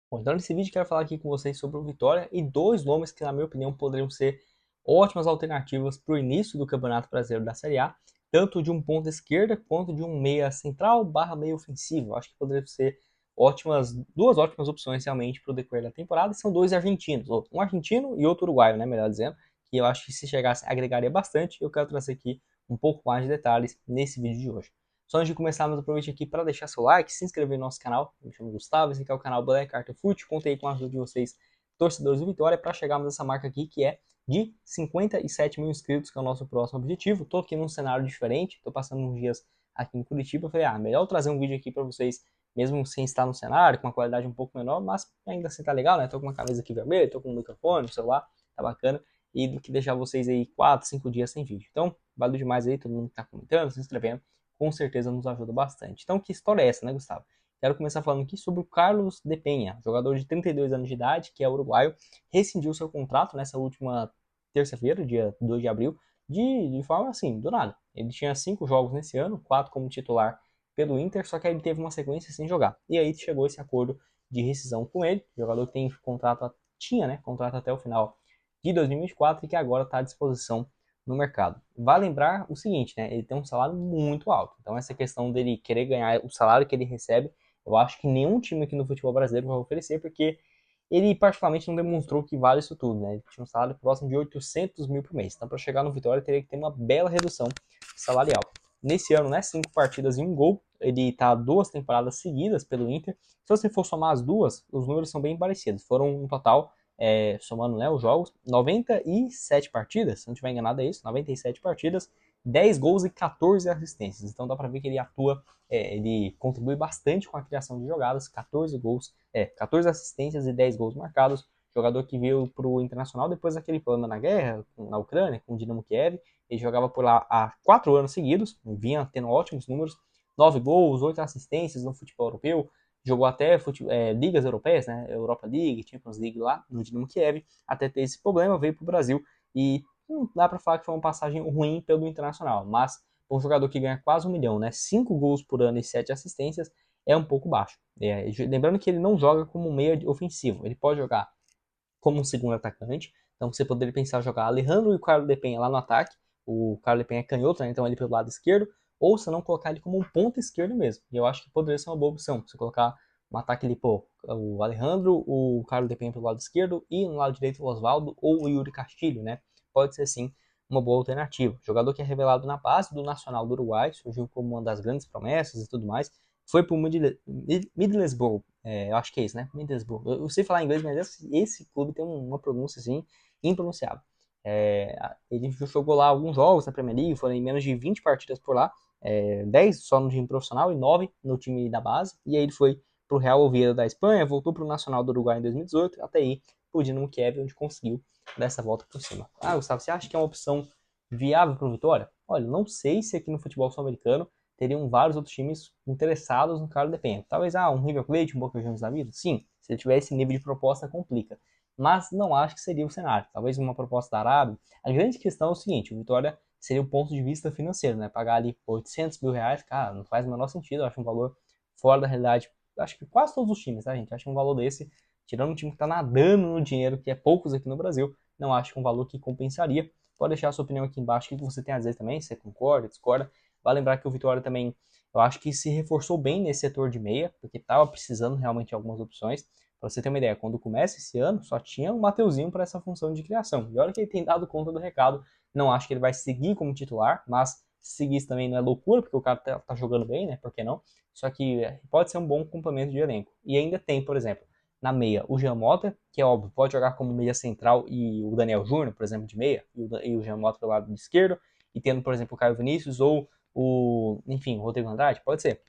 Bom, então nesse vídeo quero falar aqui com vocês sobre o Vitória e dois nomes que, na minha opinião, poderiam ser ótimas alternativas para o início do Campeonato Brasileiro da Série A, tanto de um ponta esquerda quanto de um meia central barra meia ofensivo. Acho que poderiam ser duas ótimas opções realmente para o decorrer da temporada. E são dois argentinos, um argentino e outro uruguaio, né, melhor dizendo, que eu acho que se chegasse agregaria bastante. Eu quero trazer aqui um pouco mais de detalhes nesse vídeo de hoje. Só antes de começarmos, aproveite aqui para deixar seu like, se inscrever no nosso canal. Me chamo Gustavo, esse aqui é o canal Black Carter Foot. Contei com a ajuda de vocês, torcedores do Vitória, para chegarmos nessa marca aqui que é de 57 mil inscritos, que é o nosso próximo objetivo. Estou aqui num cenário diferente, estou passando uns dias aqui em Curitiba. Falei, melhor trazer um vídeo aqui para vocês, mesmo sem estar no cenário, com uma qualidade um pouco menor, mas ainda assim tá legal, né? Tô com uma camisa aqui vermelha, tô com um microfone, um celular, tá bacana. E do que deixar vocês aí 4, 5 dias sem vídeo. Então, valeu demais aí, todo mundo que tá comentando, se inscrevendo, com certeza nos ajuda bastante. Então, que história é essa, né, Gustavo? Quero começar falando aqui sobre o Carlos de Penha, jogador de 32 anos de idade, que é uruguaio, rescindiu seu contrato nessa última terça-feira, dia 2 de abril, de forma assim, do nada. Ele tinha 5 jogos nesse ano, 4 como titular pelo Inter, só que aí ele teve uma sequência sem jogar. E aí chegou esse acordo de rescisão com ele, jogador que tem tinha, né, contrato até o final de 2024 e que agora está à disposição no mercado. Vale lembrar o seguinte, né? Ele tem um salário muito alto. Então essa questão dele querer ganhar o salário que ele recebe, eu acho que nenhum time aqui no futebol brasileiro vai oferecer, porque ele particularmente não demonstrou que vale isso tudo, né? Ele tinha um salário próximo de 800 mil por mês. Então para chegar no Vitória teria que ter uma bela redução salarial. Nesse ano, né, 5 partidas e um gol. Ele está 2 temporadas seguidas pelo Inter. Se você for somar as duas, os números são bem parecidos. Foram um total, somando, né, os jogos, 97 partidas, se não estiver enganado é isso, 97 partidas, 10 gols e 14 assistências. Então dá para ver que ele atua, ele contribui bastante com a criação de jogadas, 14 gols, 14 assistências e 10 gols marcados. Jogador que veio para o Internacional depois daquele problema na guerra, na Ucrânia, com o Dinamo Kiev. Ele jogava por lá há 4 anos seguidos, vinha tendo ótimos números, 9 gols, 8 assistências no futebol europeu, jogou até ligas europeias, né? Europa League, Champions League lá no Dinamo Kiev, até ter esse problema, veio para o Brasil e não dá para falar que foi uma passagem ruim pelo Internacional, mas um jogador que ganha quase 1 milhão, né? 5 gols por ano e 7 assistências é um pouco baixo. Lembrando que ele não joga como meia ofensivo, ele pode jogar como um segundo atacante, então você poderia pensar em jogar Alejandro e o Carlos de Penha lá no ataque, o Carlos de Penha é canhoto, né? Então ele pelo lado esquerdo, ou se não colocar ele como um ponto esquerdo mesmo. E eu acho que poderia ser uma boa opção. Você colocar um ataque ali, pô, o Alejandro, o Carlos de Penha pelo lado esquerdo e no lado direito o Oswaldo ou o Yuri Castilho, né? Pode ser sim uma boa alternativa. Jogador que é revelado na base do Nacional do Uruguai, surgiu como uma das grandes promessas e tudo mais. Foi pro Middlesbrough, eu acho que é isso, né? Middlesbrough. Eu sei falar inglês, mas esse clube tem uma pronúncia assim impronunciável. Ele jogou lá alguns jogos na Premier League, foram em menos de 20 partidas por lá, 10 só no time profissional e 9 no time da base. E aí ele foi pro Real Oviedo da Espanha, voltou pro Nacional do Uruguai em 2018, até aí pro Dinamo Kiev, onde conseguiu dar essa volta por cima. Gustavo, você acha que é uma opção viável para o Vitória? Olha, não sei se aqui no futebol sul-americano teriam vários outros times interessados no Carlos de Penha. Talvez um River Plate, um Boca Juniors da vida? Sim, se ele tiver esse nível de proposta, complica. Mas não acho que seria o cenário. Talvez uma proposta da Arábia. A grande questão é o seguinte, o Vitória seria o ponto de vista financeiro, né? Pagar ali 800 mil reais, cara, não faz o menor sentido. Eu acho um valor fora da realidade. Acho que quase todos os times, tá, gente? Acho um valor desse, tirando um time que tá nadando no dinheiro, que é poucos aqui no Brasil, não acho que um valor que compensaria. Pode deixar a sua opinião aqui embaixo, o que você tem a dizer também, se você concorda, discorda. Vale lembrar que o Vitória também, eu acho que se reforçou bem nesse setor de meia, porque estava precisando realmente de algumas opções. Para você ter uma ideia, quando começa esse ano, só tinha o Mateuzinho para essa função de criação. E olha que ele tem dado conta do recado, não acho que ele vai seguir como titular, mas se seguir isso também não é loucura, porque o cara tá jogando bem, né? Por que não? Só que pode ser um bom complemento de elenco. E ainda tem, por exemplo, na meia, o Jean Mota, que é óbvio, pode jogar como meia central e o Daniel Júnior, por exemplo, de meia, e o Jean Mota pelo lado esquerdo, e tendo, por exemplo, o Caio Vinícius ou enfim, o Rodrigo Andrade, pode ser.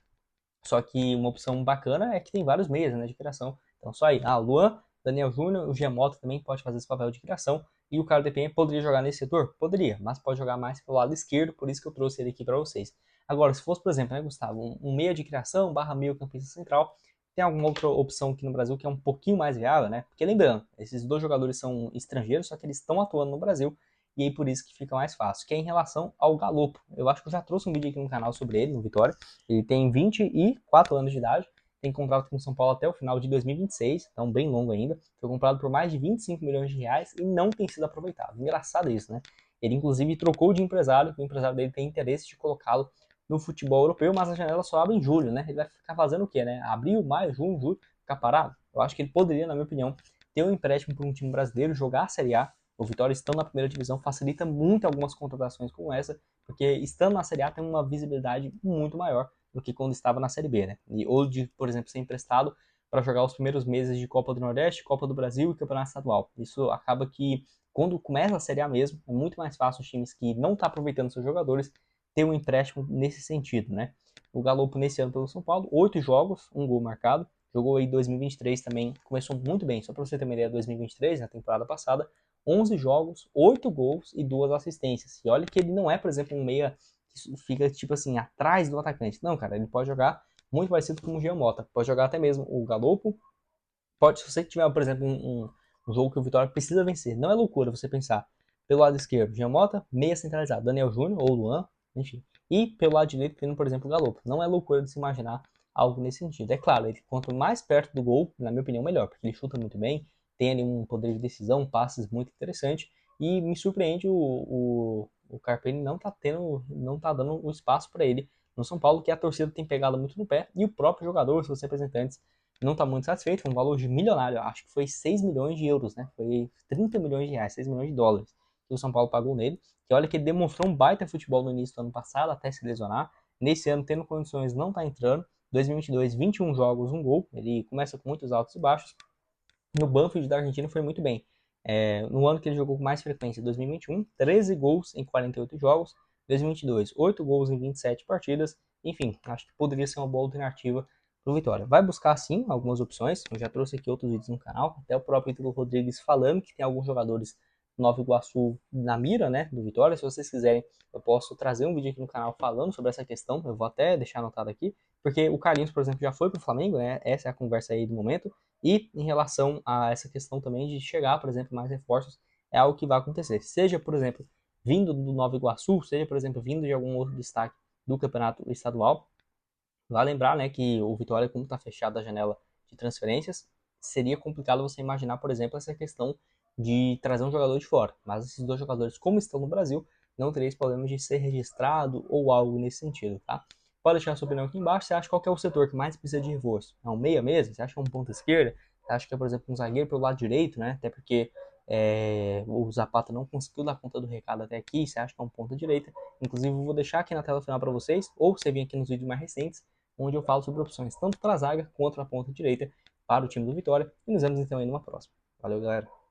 Só que uma opção bacana é que tem vários meias, né, de criação. Então só aí, o Luan, Daniel Júnior, o Giamotto também pode fazer esse papel de criação. E o Carlos de Penha poderia jogar nesse setor? Poderia, mas pode jogar mais pelo lado esquerdo, por isso que eu trouxe ele aqui para vocês. Agora, se fosse, por exemplo, né, Gustavo, um meia de criação barra meio campista central, tem alguma outra opção aqui no Brasil que é um pouquinho mais viável, né? Porque lembrando, esses dois jogadores são estrangeiros, só que eles estão atuando no Brasil, e aí por isso que fica mais fácil, que é em relação ao Galopo. Eu acho que eu já trouxe um vídeo aqui no canal sobre ele, no Vitória. Ele tem 24 anos de idade, tem contrato com o São Paulo até o final de 2026, então bem longo ainda. Foi comprado por mais de 25 milhões de reais e não tem sido aproveitado. Engraçado isso, né? Ele inclusive trocou de empresário, o empresário dele tem interesse de colocá-lo no futebol europeu, mas a janela só abre em julho, né? Ele vai ficar fazendo o quê, né? Abril, maio, junho, julho, ficar parado? Eu acho que ele poderia, na minha opinião, ter um empréstimo para um time brasileiro, jogar a Série A. O Vitória estando na primeira divisão facilita muito algumas contratações como essa, porque estando na Série A tem uma visibilidade muito maior do que quando estava na Série B, né? Ou de, por exemplo, ser emprestado para jogar os primeiros meses de Copa do Nordeste, Copa do Brasil e Campeonato Estadual. Isso acaba que, quando começa a Série A mesmo, é muito mais fácil os times que não estão aproveitando seus jogadores ter um empréstimo nesse sentido, né? O Galopo nesse ano pelo São Paulo, 8 jogos, 1 gol marcado, jogou aí 2023 também, começou muito bem, só para você ter uma ideia, 2023, na temporada passada, 11 jogos, 8 gols e 2 assistências. E olha que ele não é, por exemplo, um meia que fica, tipo assim, atrás do atacante. Não, cara, ele pode jogar muito parecido com o Jean Mota. Pode jogar até mesmo o Galopo. Pode, se você tiver, por exemplo, um jogo que o Vitória precisa vencer. Não é loucura você pensar pelo lado esquerdo, Jean Mota, meia centralizado, Daniel Júnior ou Luan, enfim. E pelo lado direito, tendo, por exemplo, o Galopo. Não é loucura de se imaginar algo nesse sentido. É claro, ele quanto mais perto do gol, na minha opinião, melhor, porque ele chuta muito bem, tem ali um poder de decisão, passes muito interessante, e me surpreende o Carpegiani não tá dando o espaço para ele no São Paulo, que a torcida tem pegado muito no pé, e o próprio jogador, seus representantes, não está muito satisfeito, foi um valor de milionário, acho que foi 6 milhões de euros, né? Foi 30 milhões de reais, 6 milhões de dólares que o São Paulo pagou nele. Que olha que ele demonstrou um baita futebol no início do ano passado, até se lesionar. Nesse ano, tendo condições, não está entrando. 2022, 21 jogos, 1 gol. Ele começa com muitos altos e baixos. No Banfield da Argentina foi muito bem. No ano que ele jogou com mais frequência, 2021, 13 gols em 48 jogos. 2022, 8 gols em 27 partidas. Enfim, acho que poderia ser uma boa alternativa para o Vitória. Vai buscar sim algumas opções. Eu já trouxe aqui outros vídeos no canal, até o próprio Ítalo Rodrigues falando que tem alguns jogadores do Nova Iguaçu na mira, né, do Vitória. Se vocês quiserem, eu posso trazer um vídeo aqui no canal falando sobre essa questão. Eu vou até deixar anotado aqui, porque o Carlinhos, por exemplo, já foi para o Flamengo, né? Essa é a conversa aí do momento. E em relação a essa questão também de chegar, por exemplo, mais reforços, é algo que vai acontecer. Seja, por exemplo, vindo do Nova Iguaçu, seja, por exemplo, vindo de algum outro destaque do campeonato estadual. Vai lembrar, né, que o Vitória, como está fechada a janela de transferências, seria complicado você imaginar, por exemplo, essa questão de trazer um jogador de fora. Mas esses dois jogadores, como estão no Brasil, não teria esse problema de ser registrado ou algo nesse sentido, tá? Pode deixar a sua opinião aqui embaixo. Você acha qual que é o setor que mais precisa de reforço? É um meia mesmo? Você acha que é um ponta esquerda? Você acha que é, por exemplo, um zagueiro pelo lado direito, né? Até porque o Zapata não conseguiu dar conta do recado até aqui. Você acha que é um ponta direita? Inclusive, eu vou deixar aqui na tela final para vocês, ou você vir aqui nos vídeos mais recentes, onde eu falo sobre opções tanto para a zaga quanto para a ponta direita para o time do Vitória. E nos vemos então aí numa próxima. Valeu, galera!